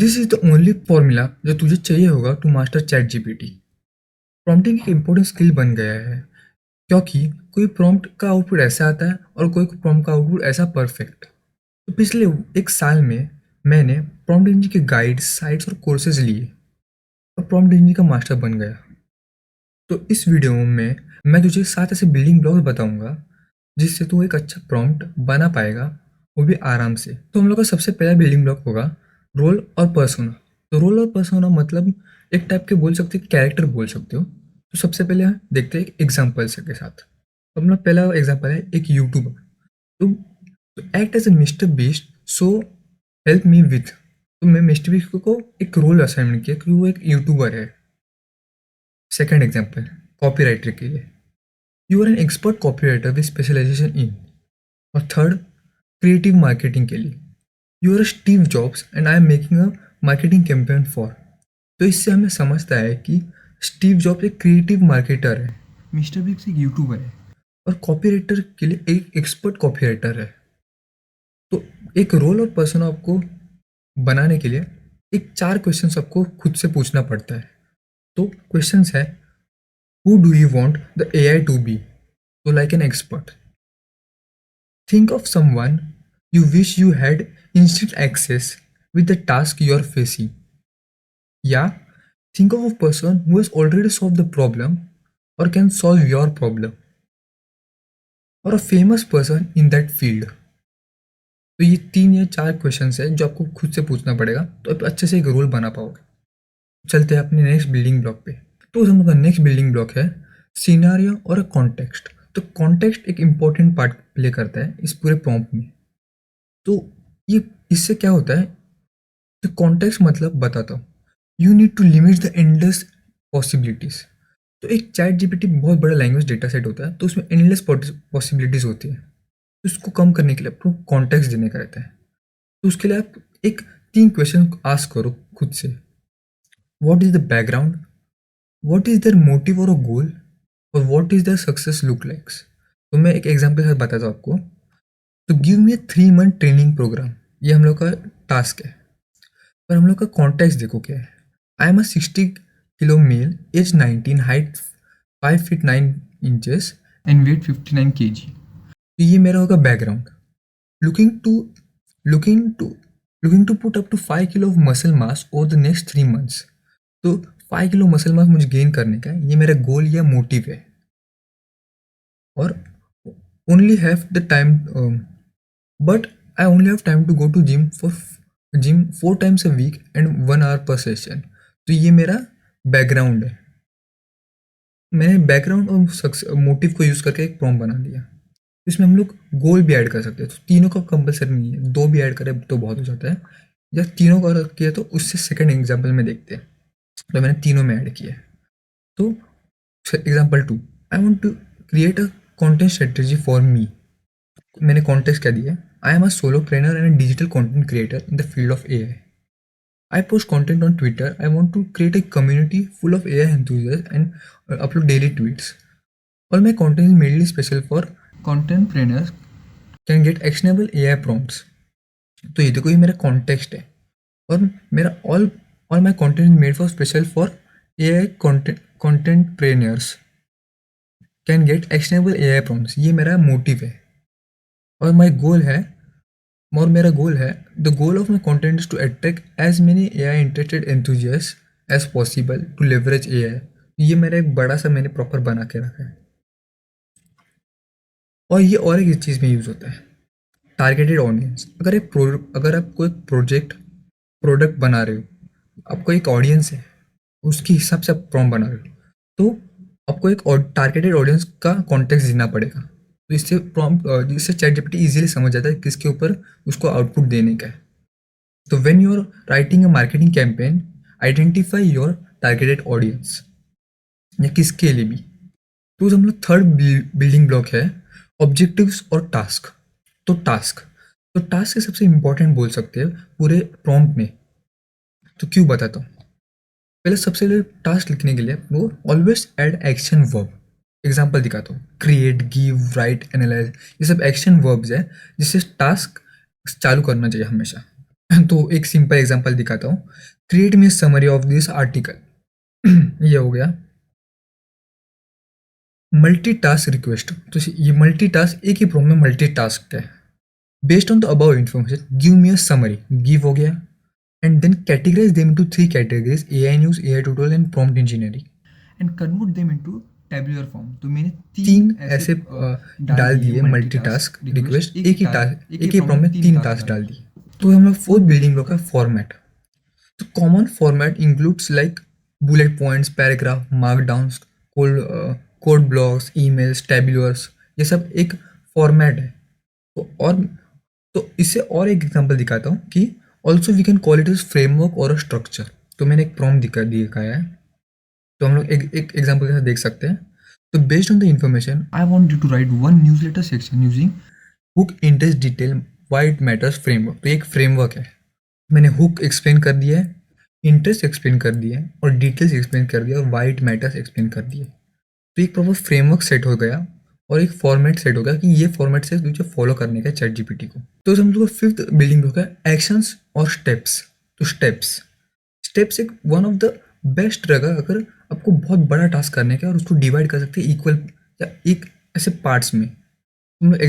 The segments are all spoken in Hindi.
This is the only formula जो तुझे चाहिए होगा to master ChatGPT. Prompting एक इम्पोर्टेंट स्किल बन गया है, क्योंकि कोई प्रॉम्प्ट का आउटपुट ऐसा आता है और कोई प्रॉम्प्ट का आउटपुट ऐसा परफेक्ट। तो पिछले एक साल में मैंने प्रॉम्प्ट इंजीनियरिंग के गाइड्स, साइट्स और कोर्सेज लिए और प्रॉम्प्ट इंजीनियरिंग का मास्टर बन गया। तो इस वीडियो में मैं तुझे 7 ऐसे बिल्डिंग ब्लॉक्स बताऊंगा जिससे तू एक अच्छा प्रॉम्प्ट बना पाएगा, वो भी आराम से। तो हम लोग का सबसे पहला बिल्डिंग ब्लॉक होगा रोल और पर्सोना। तो रोल और पर्सोना मतलब एक टाइप के बोल सकते हो, कैरेक्टर बोल सकते हो। तो सबसे पहले देखते हैं एक एग्जाम्पल से के साथ। तो हम लोग पहला एग्जाम्पल है एक यूट्यूबर। तो act as a Mr Beast, so help me with. तो मैं मिस्टर बीस्ट को एक रोल असाइन किया क्योंकि वो एक यूट्यूबर है। सेकेंड एग्जाम्पल कॉपीराइटर के लिए, you are an expert copywriter with specialisation in. और थर्ड क्रिएटिव मार्केटिंग के लिए, you are Steve Jobs and I am making a marketing campaign for. तो इससे हमें समझता है कि स्टीव जॉब्स एक क्रिएटिव मार्केटर है, मिस्टर बिग्स एक यूट्यूबर है और कॉपीराइटर के लिए एक एक्सपर्ट कॉपीराइटर है। तो एक रोल और पर्सन आपको बनाने के लिए एक 4 क्वेश्चंस आपको खुद से पूछना पड़ता है। तो क्वेश्चंस है, who do you want the AI to be? तो like an expert. Think of someone you wish you had instant access with the task you are facing. Yeah, think of a person who has already solved the problem or can solve your problem, or a famous person in that field. तो ये 3 या 4 क्वेश्चंस है जो आपको खुद से पूछना पड़ेगा, तो आप अच्छे से एक रोल बना पाओगे। चलते हैं अपने नेक्स्ट बिल्डिंग ब्लॉक पे। तो हम लोग का नेक्स्ट बिल्डिंग ब्लॉक है सिनारियो और अ कॉन्टेक्स्ट। तो कॉन्टेक्स्ट एक इम्पॉर्टेंट पार्ट प्ले करता है इस पूरे प्रॉम्प्ट में। तो ये इससे क्या होता है, तो कॉन्टेक्स्ट मतलब बताता हूँ। You need to limit the endless possibilities. तो एक चैट जीपीटी बहुत बड़ा लैंग्वेज डेटा सेट होता है, तो उसमें एंडलेस पॉसिबिलिटीज होती है। तो इसको कम करने के लिए आपको कॉन्टेक्स्ट देने का रहता है। तो उसके लिए आप एक 3 क्वेश्चन आस्क करो खुद से। What is the background, what is their motive और गोल, और what is their success look likes. तो मैं एक एग्जाम्पल के साथ बताता हूँ आपको। तो गिव मी ए 3 मंथ ट्रेनिंग प्रोग्राम, ये हम लोग का टास्क है। पर हम लोग का कॉन्टेक्स्ट देखो क्या है। I am a 60 kilo male, age 19, height 5 feet 9 inches and weight 59 kg। तो ये मेरा होगा background. Looking to looking to looking to put up to 5 kilo of muscle mass over the next 3 months. तो 5 किलो मसल मास मुझे गेन करने का है, ये मेरा गोल या मोटिव है। और only have the time, but I only have time to go to gym 4 times a week and 1 hour per session. तो ये मेरा बैकग्राउंड है। मैंने बैकग्राउंड और मोटिव को यूज़ करके एक प्रॉम्प्ट बना दिया। इसमें हम लोग गोल भी ऐड कर सकते हैं, तो तीनों का कंपलसरी नहीं है, 2 भी ऐड करें तो बहुत हो जाता है। या तीनों का किया तो उससे सेकंड एग्जाम्पल में देखते हैं। तो मैंने तीनों में ऐड किया है। तो example 2, I want to create a content strategy for me. मैंने कॉन्टेक्स्ट क्या दिया, I am a solo trainer and digital content creator in the field of AI. I post content on Twitter. I want to create a community full of AI enthusiasts and upload daily tweets. All my content is mainly special for content trainers can get actionable AI prompts. तो ये देखो, ये मेरा कॉन्टेक्स्ट है। और मेरा all my content is made for special for AI content trainers can get actionable AI prompts। ये मेरा मोटिव है। और मेरा गोल है, the goal of my content is to attract as many AI interested enthusiast as possible to leverage AI। ये मेरा एक बड़ा सा मैंने प्रॉपर बना के रखा है। और ये और एक चीज़ में यूज़ होता है, टारगेटेड ऑडियंस। अगर आप कोई प्रोडक्ट बना रहे हो, आपको एक ऑडियंस है, उसके हिसाब से आप प्रॉम्प्ट बना रहे हो, तो आपको एक टारगेटेड ऑडियंस का कॉन्टेक्स्ट देना पड़ेगा। तो इससे चैट जीपीटी इजीली समझ जाता है किसके ऊपर उसको आउटपुट देने का है। तो when you are writing a marketing campaign, identify your targeted audience, या किसके लिए भी। तो हम लोग थर्ड बिल्डिंग ब्लॉक है ऑब्जेक्टिव्स और टास्क। तो टास्क के सबसे इंपॉर्टेंट बोल सकते हैं पूरे प्रॉम्प्ट में। तो क्यों बताता हूँ। पहले सबसे पहले टास्क लिखने के लिए वो always add action verb. Example दिखाता हूँ, क्रिएट, गिव, राइट, एनालाइज, ये सब एक्शन वर्ब्स है जिससे टास्क चालू करना चाहिए हमेशा। तो एक सिंपल एग्जांपल दिखाता हूँ, create me summary of this article. ये हो गया मल्टीटास्क रिक्वेस्ट। तो ये मल्टीटास्क एक ही प्रॉम्प्ट में मल्टीटास्क है। Based on the above information give me a summary, give हो गया, and then categorise them into 3 categories, AI news, AI tutorial and prompt engineering, and convert them into tabular form. तो मैंने तीन ऐसे डाल दिए मल्टीटास्क रिक्वेस्ट, एक ही प्रॉम्प्ट में 3 टास्क डाल दिए। तो हम लोग फोर्थ बिल्डिंग ब्लॉक है फॉर्मेट। तो common format includes like bullet points, paragraph, markdowns, code code blocks, emails, tabulars, ये सब एक फॉर्मेट है। और तो इससे और एक एग्जांपल दिखाता हूँ कि also we can call it is framework और अ स्ट्रक्चर। तो मैंने एक प्रॉम्प्ट दिखाया है, तो हम लोग एक एग्जांपल के साथ देख सकते हैं। तो based on the information I want you to write one newsletter section using hook, interest, detail, why it matters, framework. तो एक फ्रेमवर्क है, मैंने हुक एक्सप्लेन कर दिया है, इंटरेस्ट एक्सप्लेन कर दिया है, और डिटेल्स एक्सप्लेन कर दिया, और व्हाई इट मैटर्स एक्सप्लेन कर दिया। तो एक प्रॉपर फ्रेमवर्क सेट हो गया और एक फॉर्मेट सेट हो गया कि ये फॉर्मेट से तुझे फॉलो करने का है चैट जीपीटी को। तो हम लोग फिफ्थ बिल्डिंग ब्लॉक है एक्शंस और स्टेप्स। तो स्टेप्स स्टेप्स एक वन ऑफ द बेस्ट रहेगा अगर आपको बहुत बड़ा टास्क करने का है और उसको डिवाइड कर सकते हैं इक्वल या एक ऐसे पार्ट्स में। हम लोग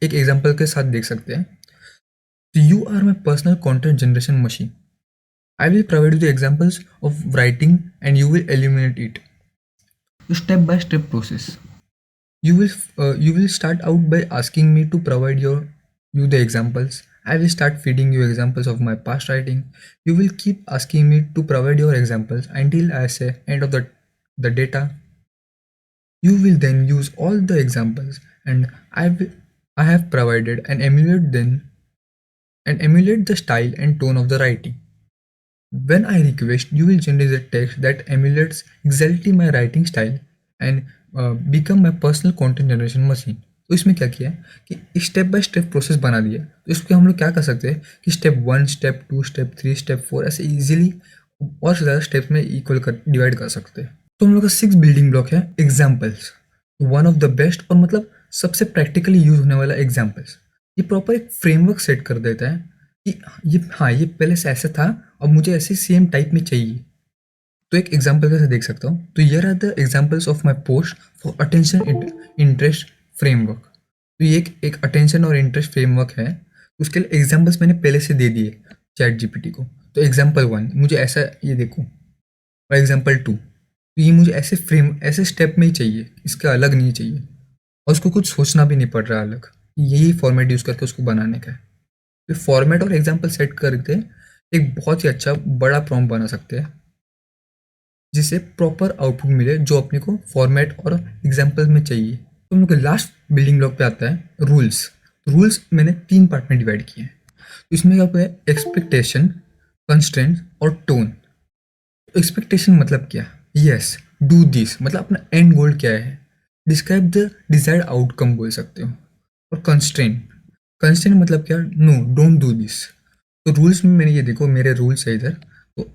एक एग्जाम्पल के साथ देख सकते हैं। तो you are my personal content generation machine, I will provide you the examples of writing and you will eliminate it. Step by step process. You will start out by asking me to provide you the examples. I will start feeding you examples of my past writing. You will keep asking me to provide your examples until I say end of the data. You will then use all the examples and I have provided and emulate the style and tone of the writing. When I request, you will generate a text that emulates exactly my writing style and become my personal content generation machine. तो इसमें क्या किया है कि स्टेप बाय स्टेप प्रोसेस बना दिया। तो इसको हम लोग क्या कर सकते हैं कि स्टेप 1, स्टेप 2, स्टेप 3, स्टेप 4 ऐसे इजीली और ज़्यादा स्टेप्स में इक्वल कर डिवाइड कर सकते हैं। तो हम लोग का 6 बिल्डिंग ब्लॉक है examples, one of the best और मतलब सबसे प्रैक्टिकली यूज होने वाला एग्जाम्पल्स। ये प्रॉपर एक फ्रेमवर्क सेट कर देता है कि ये पहले से ऐसा था और मुझे ऐसे सेम टाइप में चाहिए। तो एक एग्जांपल कैसे देख सकता हूँ, तो here are the examples of my post for attention interest framework. तो ये एक अटेंशन और इंटरेस्ट फ्रेमवर्क है, उसके लिए एग्जांपल्स मैंने पहले से दे दिए चैट जीपीटी को। तो एग्जांपल 1 मुझे ऐसा ये देखो, और एग्जांपल 2 तो ये मुझे ऐसे स्टेप में ही चाहिए, इसका अलग नहीं चाहिए, और उसको कुछ सोचना भी नहीं पड़ रहा अलग, यही फॉर्मेट यूज़ करके उसको बनाने का है। तो फॉर्मेट और एग्जांपल सेट करके एक बहुत ही अच्छा बड़ा प्रॉम्प्ट बना सकते हैं जिससे प्रॉपर आउटपुट मिले जो अपने को फॉर्मेट और एग्जांपल में चाहिए। तो हम लोग लास्ट बिल्डिंग ब्लॉक पे आता है रूल्स। रूल्स मैंने 3 पार्ट में डिवाइड किए हैं। तो इसमें क्या है एक्सपेक्टेशन, कंस्ट्रेंट और टोन। एक्सपेक्टेशन मतलब क्या, यस डू दिस मतलब अपना एंड गोल क्या है, डिस्क्राइब द डिजायर्ड आउटकम बोल सकते हो। और कंस्ट्रेंट, कंस्ट्रेंट मतलब क्या, नो डोंट डू दिस। तो रूल्स में मैंने ये देखो मेरे रूल्स है इधर, तो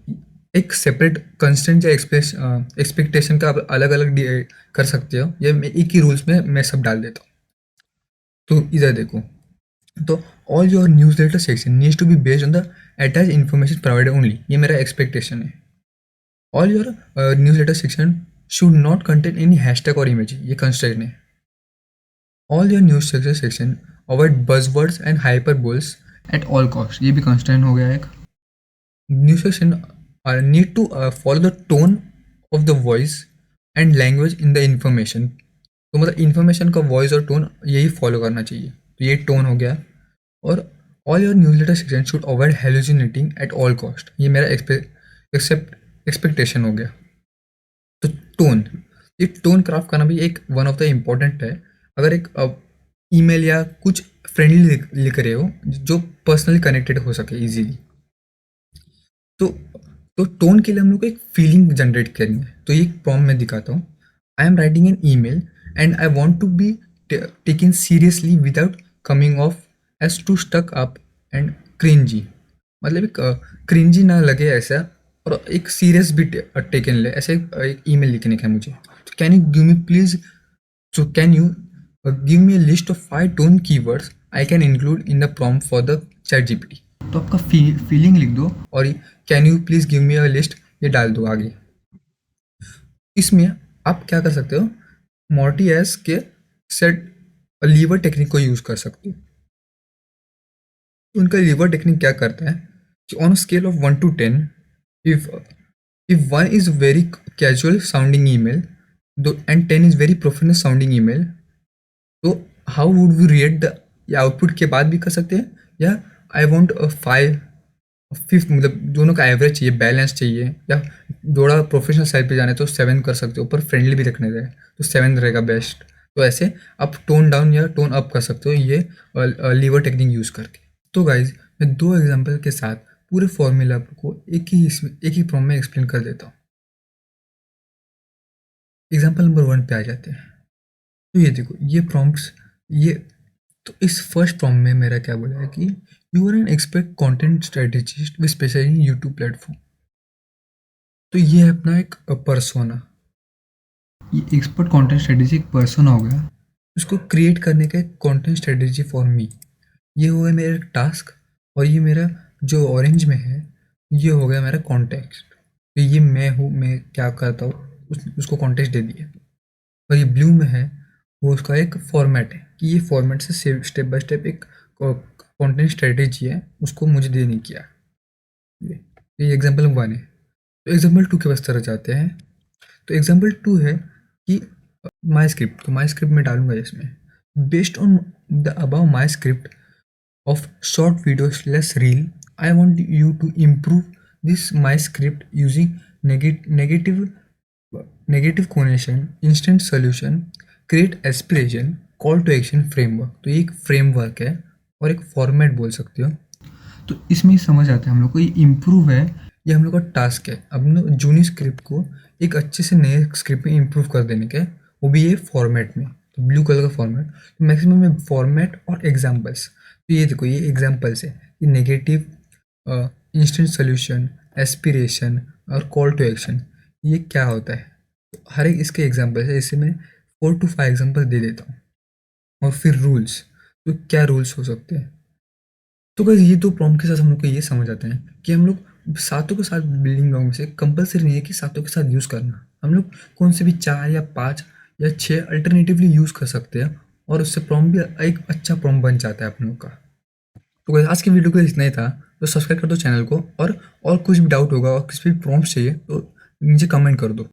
एक सेपरेट कंस्टेंट या एक्सपेक्टेशन का आप अलग अलग कर सकते हो, या मैं एक ही रूल्स में मैं सब डाल देता हूँ। तो इधर देखो, तो all your newsletter section needs to be based on the attach information provided only, ये मेरा एक्सपेक्टेशन है। All your newsletter section should not contain any hashtag और इमेज, ये कंस्ट्रेंट है। All your newsletter section avoid buzzwords and hyperboles at all cost, ये भी कंस्ट्रेंट हो गया एक। News section need to follow the tone of the voice and language in the information। तो मतलब इन्फॉर्मेशन का वॉइस और टोन यही फॉलो करना चाहिए, तो ये टोन हो गया। और all your newsletter section should avoid hallucinating eight all cost, ये मेरा एक्सपेक्टेशन हो गया। तो टोन, ये टोन क्राफ्ट करना भी एक वन ऑफ द इम्पोर्टेंट है। अगर एक ईमेल या कुछ फ्रेंडली लिख रहे हो जो पर्सनली कनेक्टेड हो सके इजीली, तो टोन के लिए हम लोग को एक फीलिंग जनरेट करनी है। तो ये प्रॉम्प्ट में दिखाता हूँ, I am writing an email and I want to be taken seriously without coming off as too stuck up and cringey, मतलब एक क्रिंजी ना लगे ऐसा, और एक सीरियस भी टेकन ले, ऐसे एक ईमेल लिखने का है मुझे। तो can you give me please, so can you give me a list of 5 tone keywords I can include in the prompt for the chat GPT. तो आपका फीलिंग लिख दो और can you please give me a list ये डाल दो आगे। इसमें आप क्या कर सकते हो, मॉर्टी एस के सेट लीवर टेक्निक को यूज़ कर सकते हो। उनका लीवर टेक्निक क्या करता है कि on scale of 1 to 10, if if 1 is very casual sounding email and 10 is very professional sounding email, तो how would we rate the, या आउटपुट के बाद भी कर सकते हैं, या आई वॉन्ट अ 5 5 मतलब दोनों का एवरेज चाहिए, बैलेंस चाहिए, या थोड़ा प्रोफेशनल साइड पे जाना है तो 7 कर सकते हो, ऊपर फ्रेंडली भी रखने रहे तो 7 रहेगा बेस्ट। तो ऐसे आप टोन डाउन या टोन अप कर सकते हो ये लीवर टेक्निक यूज़ करके। तो गाइज मैं 2 एग्जांपल के साथ पूरे फॉर्मूला को एक ही प्रॉम्प्ट में एक्सप्लेन कर देता हूँ। एग्जांपल नंबर 1 पे आ जाते हैं। तो ये देखो ये प्रॉम्प्ट्स, ये तो इस फर्स्ट प्रॉम्प्ट में मेरा क्या बोला है कि you are an expert content strategist with special in YouTube platform. तो ये है अपना एक पर्सोना, ये एक्सपर्ट कंटेंट स्ट्रेटेजी एक पर्सोना हो गया। उसको क्रिएट करने का एक कंटेंट स्ट्रेटेजी फॉर मी, ये हो गया मेरा टास्क। और ये मेरा जो ऑरेंज में है ये हो गया मेरा कॉन्टेक्स्ट, तो ये मैं हूँ, मैं क्या करता हूँ उसको कॉन्टेक्स्ट दे दिया। और ये ब्लू में है वो उसका एक फॉर्मेट है कि ये फॉर्मेट से स्टेप बाय स्टेप एक कंटेंट स्ट्रेटेजी है उसको मुझे देने किया। ये एग्जांपल 1 है। तो एग्जांपल 2 के पास तरह जाते हैं। तो एग्जांपल 2 है कि माई स्क्रिप्ट, तो माई स्क्रिप्ट में डालूंगा इसमें, based on the above my script of short video slash reel, I want you to improve this my script using negative connotation, instant solution, create aspiration, call to action framework। तो ये एक फ्रेमवर्क है और एक फॉर्मेट बोल सकते हो। तो इसमें ही समझ आता है हम लोग को ये इम्प्रूव है, ये हम लोग का टास्क है अब ना जूनी स्क्रिप्ट को एक अच्छे से नए स्क्रिप्ट में इम्प्रूव कर देने के, वो भी ये फॉर्मेट में। तो ब्लू कलर का फॉर्मेट, तो मैक्सिमम में फॉर्मेट और एग्जाम्पल्स। तो ये देखो ये एग्जाम्पल्स है, ये नेगेटिव, इंस्टेंट सोल्यूशन, एस्पिरेशन और कॉल टू एक्शन, ये क्या होता है। तो हर एक इसके एग्जाम्पल्स है, इससे मैं 4 to 5 एग्जाम्पल दे देता हूँ। और फिर रूल्स, तो क्या रूल्स हो सकते हैं। तो बस ये 2 प्रॉम्प्ट के साथ हम लोग को ये समझ आता है कि हम लोग सातों के साथ बिल्डिंग ब्लॉक में से कंपलसरी नहीं है कि सातों के साथ यूज़ करना, हम लोग कौन से भी 4 या 5 या 6 अल्टरनेटिवली यूज़ कर सकते हैं और उससे प्रॉम्प्ट भी एक अच्छा प्रॉम्प्ट बन जाता है अपन लोग का। तो गाइस आज की वीडियो के लिए इतना ही था, तो सब्सक्राइब कर दो चैनल को, और कुछ भी डाउट होगा और किसी भी प्रॉम्प्ट चाहिए तो नीचे कमेंट कर दो।